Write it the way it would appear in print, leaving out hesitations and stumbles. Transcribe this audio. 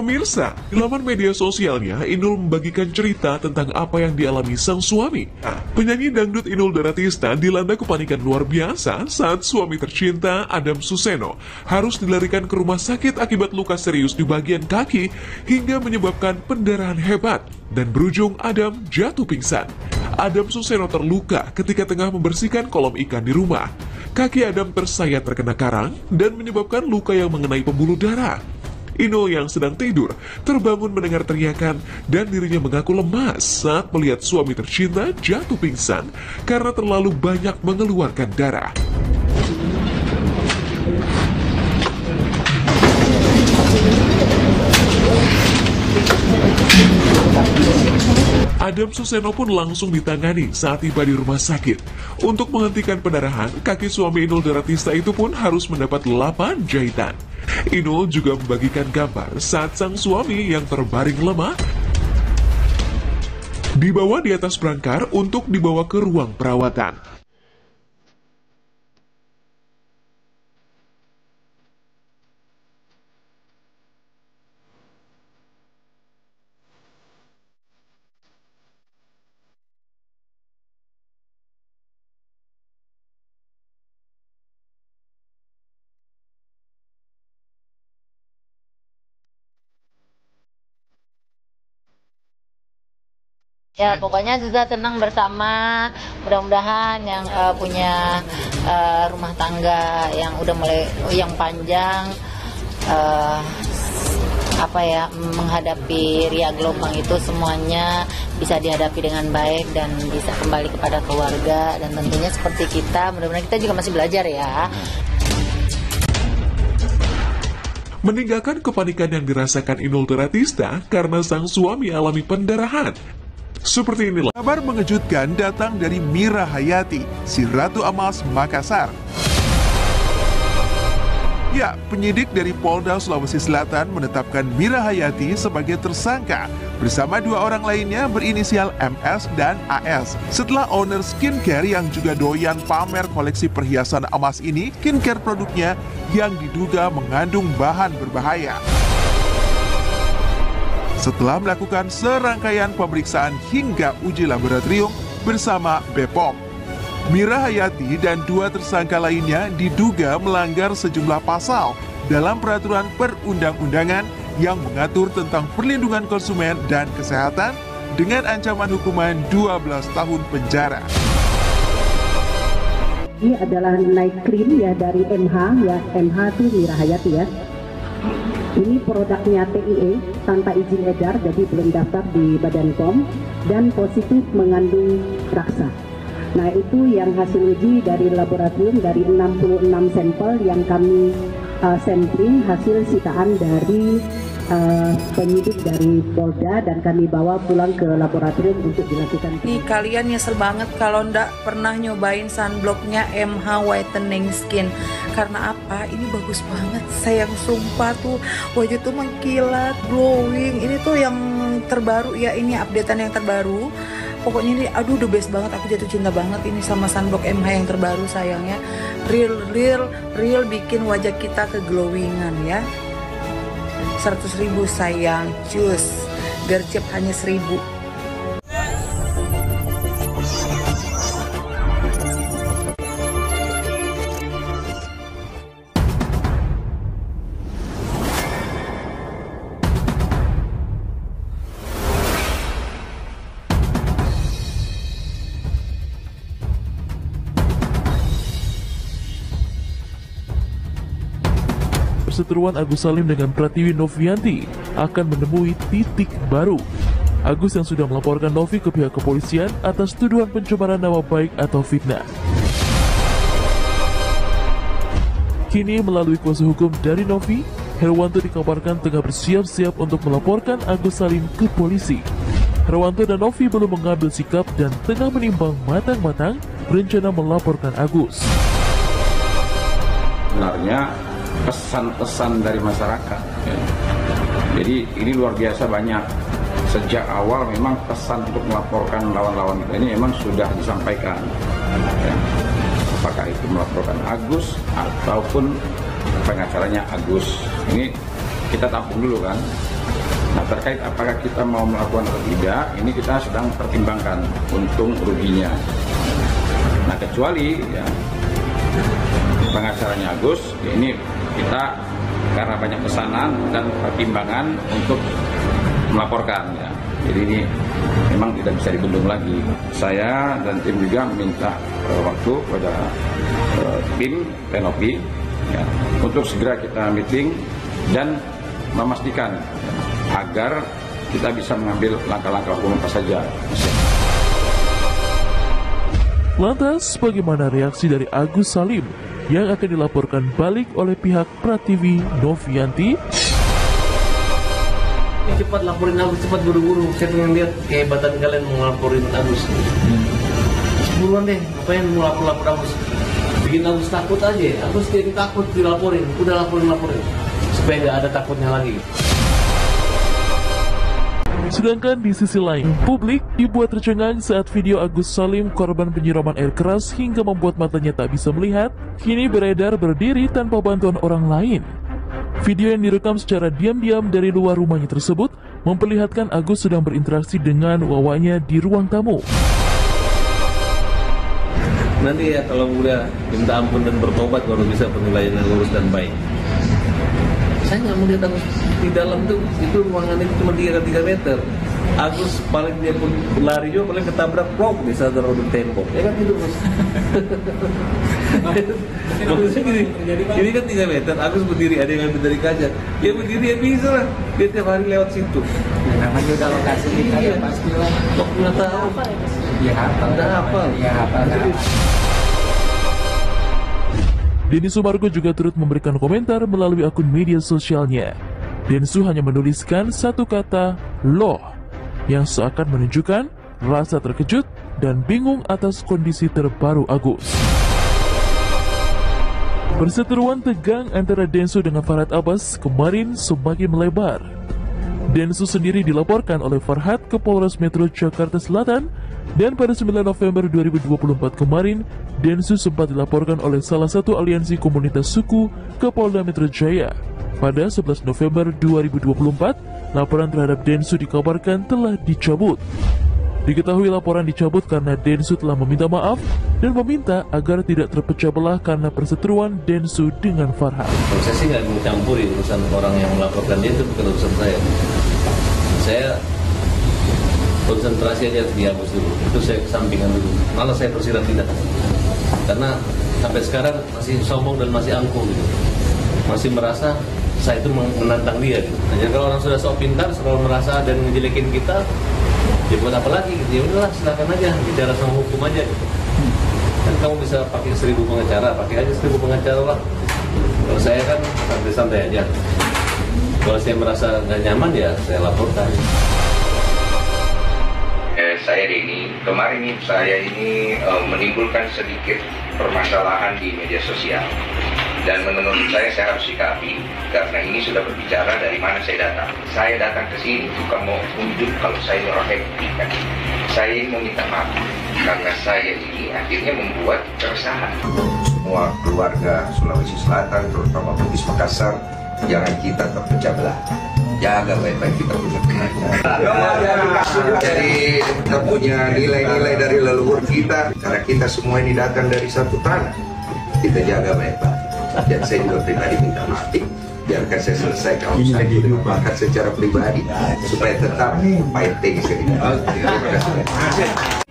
Pemirsa, di laman media sosialnya, Inul membagikan cerita tentang apa yang dialami sang suami. Penyanyi dangdut Inul Daratista dilanda kepanikan luar biasa saat suami tercinta, Adam Suseno, harus dilarikan ke rumah sakit akibat luka serius di bagian kaki hingga menyebabkan pendarahan hebat dan berujung Adam jatuh pingsan. Adam Suseno terluka ketika tengah membersihkan kolam ikan di rumah. Kaki Adam tersayat terkena karang dan menyebabkan luka yang mengenai pembuluh darah. Inul yang sedang tidur terbangun mendengar teriakan dan dirinya mengaku lemas saat melihat suami tercinta jatuh pingsan karena terlalu banyak mengeluarkan darah. Adam Suseno pun langsung ditangani saat tiba di rumah sakit. Untuk menghentikan pendarahan, kaki suami Inul Daratista itu pun harus mendapat 8 jahitan. Inul juga membagikan gambar saat sang suami yang terbaring lemah dibawa di atas brangkar untuk dibawa ke ruang perawatan. Ya, pokoknya juga tenang bersama. Mudah-mudahan yang punya rumah tangga yang udah mulai yang panjang, menghadapi ria gelombang itu semuanya bisa dihadapi dengan baik dan bisa kembali kepada keluarga. Dan tentunya seperti kita, mudah-mudahan kita juga masih belajar ya. Meninggalkan kepanikan yang dirasakan Inul Daratista karena sang suami alami pendarahan. Seperti inilah kabar mengejutkan datang dari Mira Hayati, si Ratu Amas Makassar. Ya, penyidik dari Polda Sulawesi Selatan menetapkan Mira Hayati sebagai tersangka bersama 2 orang lainnya berinisial MS dan AS. Setelah owner skincare yang juga doyan pamer koleksi perhiasan emas ini, skincare produknya yang diduga mengandung bahan berbahaya. Setelah melakukan serangkaian pemeriksaan hingga uji laboratorium bersama BPOM, Mira Hayati dan 2 tersangka lainnya diduga melanggar sejumlah pasal dalam peraturan perundang-undangan yang mengatur tentang perlindungan konsumen dan kesehatan dengan ancaman hukuman 12 tahun penjara. Ini adalah night cream ya dari MH ya, MH itu Mira Hayati ya. Ini produknya TIE tanpa izin edar, jadi belum daftar di Badan POM dan positif mengandung raksa. Nah, itu yang hasil uji dari laboratorium dari 66 sampel yang kami sampling hasil sitaan dari penyidik dari Polda dan kami bawa pulang ke laboratorium untuk dilakukan. Nih kalian nyesel banget kalau ndak pernah nyobain sunblocknya MH Whitening Skin. Karena apa? Ini bagus banget. Sayang sumpah tuh wajah tuh mengkilat, glowing. Ini tuh yang terbaru ya, ini updatean yang terbaru. Pokoknya ini aduh the best banget, aku jatuh cinta banget ini sama sunblock MH yang terbaru sayangnya. Real bikin wajah kita keglowingan ya. 100.000 sayang, cus, gercep hanya 1.000. Perseteruan Agus Salim dengan Pratiwi Novianti akan menemui titik baru. Agus yang sudah melaporkan Novi ke pihak kepolisian atas tuduhan pencemaran nama baik atau fitnah. Kini melalui kuasa hukum dari Novi, Herwanto dikabarkan tengah bersiap-siap untuk melaporkan Agus Salim ke polisi. Herwanto dan Novi belum mengambil sikap dan tengah menimbang matang-matang rencana melaporkan Agus. Sebenarnya pesan-pesan dari masyarakat ya. Jadi ini luar biasa banyak. Sejak awal memang pesan untuk melaporkan lawan-lawan kita ini memang sudah disampaikan ya. Apakah itu melaporkan Agus ataupun pengacaranya Agus. Ini kita tampung dulu kan. Nah, terkait apakah kita mau melakukan atau tidak, ini kita sedang pertimbangkan untung ruginya. Nah, kecuali ya pengacaranya Agus, ya ini kita karena banyak pesanan dan pertimbangan untuk melaporkan ya. Jadi ini memang tidak bisa dibendung lagi. Saya dan tim juga meminta waktu pada tim Tenopi ya, untuk segera kita meeting dan memastikan ya, agar kita bisa mengambil langkah-langkah hukum apa saja. Lantas, bagaimana reaksi dari Agus Salim yang akan dilaporkan balik oleh pihak Prativi Novianti? Cepat laporin Agus, cepat buru-buru. Saya pengen lihat kehebatan kalian mau laporin Agus. Buruan deh, ngapain mau lapor Agus? Bikin Agus takut aja. Agus jadi takut dilaporin. Udah laporin. Supaya nggak ada takutnya lagi. Sedangkan di sisi lain, publik dibuat tercengang saat video Agus Salim korban penyiraman air keras hingga membuat matanya tak bisa melihat, kini beredar berdiri tanpa bantuan orang lain. Video yang direkam secara diam-diam dari luar rumahnya tersebut memperlihatkan Agus sedang berinteraksi dengan wawanya di ruang tamu. Nanti ya kalau udah minta ampun dan bertobat baru bisa penilaian yang lurus dan baik. Saya nggak mau lihat Agus di dalam tuh, itu ruangan itu cuma 3 meter. Agus paling dia pun lari juga paling ketabrak blok di saat roda tembok. Ya kan gitu Mas. Maksudnya gini, ini kan 3 meter, Agus berdiri, ada yang ambil dari kaca. Ya berdiri ya bisa lah, dia tiap hari lewat situ. Namanya udah lokasi kita ya pasti lah. Kok nggak tahu? Ya hafal. Udah hafal. Ya hafal. Denny Sumargo juga turut memberikan komentar melalui akun media sosialnya. Densu hanya menuliskan satu kata, loh, yang seakan menunjukkan rasa terkejut dan bingung atas kondisi terbaru Agus. Perseteruan tegang antara Densu dengan Farhad Abbas kemarin semakin melebar. Densu sendiri dilaporkan oleh Farhad ke Polres Metro Jakarta Selatan, dan pada 9 November 2024 kemarin, Densu sempat dilaporkan oleh salah satu aliansi komunitas suku ke Polda Metro Jaya. Pada 11 November 2024, laporan terhadap Densu dikabarkan telah dicabut. Diketahui laporan dicabut karena Densu telah meminta maaf dan meminta agar tidak terpecah belah karena perseteruan Densu dengan Farhad. Saya sih nggak mau campuri urusan orang yang melaporkan dia, itu bukan urusan saya. Saya konsentrasi aja di Agus dulu, itu saya kesampingan dulu. Malah saya persirat tidak, karena sampai sekarang masih sombong dan masih angkuh gitu. Masih merasa saya itu menantang dia gitu. Jadi kalau orang sudah sok pintar, selalu merasa dan ngejelekin kita, ya buat apa lagi gitu. Ya udahlah, silakan aja bicara sama hukum aja gitu. Kan kamu bisa pakai 1000 pengacara, pakai aja 1000 pengacara lah. Kalau saya kan santai-santai aja. Kalau saya merasa nggak nyaman ya saya laporkan. Saya Denny, kemarin saya ini menimbulkan sedikit permasalahan di media sosial. Dan menurut saya harus sikapi, karena ini sudah berbicara dari mana saya datang. Saya datang ke sini bukan mau unjuk kalau saya orang happy kan. Saya ini mau minta maaf, karena saya ini akhirnya membuat keresahan. Semua keluarga Sulawesi Selatan, terutama Bugis Makassar, jangan kita terpecah belah. Jaga baik-baik kita punya jadi kita punya nilai-nilai dari leluhur kita, karena kita semua ini datang dari satu tanah. Kita jaga baik-baik. Dan saya juga pribadi minta maaf, biarkan saya selesaikan urusan makan secara pribadi supaya tetap fighting. Terima kasih.